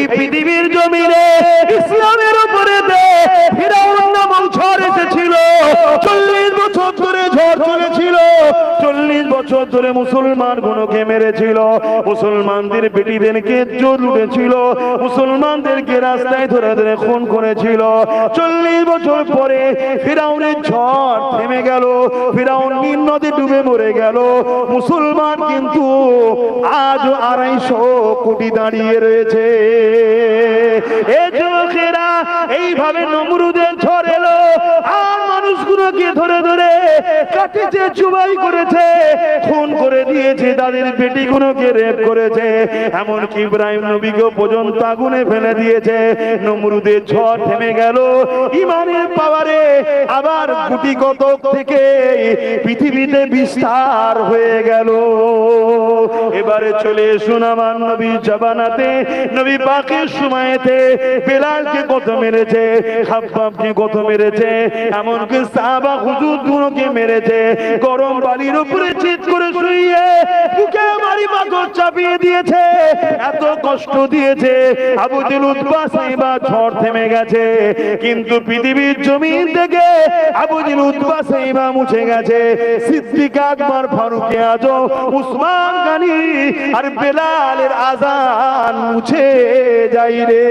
পৃথিবীর জমিনে ইসলামের উপরে ফিরাউন নামক ঝড় এসেছিল। 40 বছর ধরে ঝড় চলেছিল। 40 বছর ধরে মুসলমানগুলোকে মেরেছিল, মুসলমানদের বেটিদেরকে জোর লুটেছিল, মুসলমানদেরকে রাস্তায় ধরে ধরে খুন করেছিল। 40 বছর পরে ফিরাউনের ঝড় থেমে গেল, ফিরাউন নীল নদে ডুবে মরে গেল। মুসলমান কিন্তু আজও 250 কোটি দাঁড়িয়ে রয়েছে। এই যুবকেরা, এইভাবে নমরুদের ঝড় এলো আর মানুষগুলোকে ধরে ধরে কাটিছে, জবাই করেছে, খুন করে দিয়েছে, তাদের বেটিগুলোকে রেপ করেছে, এমনকি ইব্রাহিম নবীকে পর্যন্ত আগুনে ফেলে দিয়েছে। নমরুদের ঝড় থেমে গেল, ইমানের পাওয়ারে আবার গুটি কতক থেকে পৃথিবীতে বিস্তার হয়ে গেল। এবারে চলে এসুন আমার নবী জামানাতে, নবী পাকের সময়তে বেলালকে কত মেরেছে, খাব্বাবকে কত মেরেছে, এমনকি সাহাবা হুজুরগুলোকে মেরেছে। গরম বালির উপরে চিৎ করে শুইয়ে বুকে মারি পাথর চাপিয়ে দিয়েছে, এত কষ্ট দিয়েছে। আবু জেল উতবা সাইবা ঝড় থেমে গেছে, কিন্তু পৃথিবীর জমিন থেকে আবু জেল উতবা সাইবা মুছে গেছে। সিদ্দিক আকবর, ফারুক আজম, উসমান গনি আর বেলালের আযান মুছে যায় রে।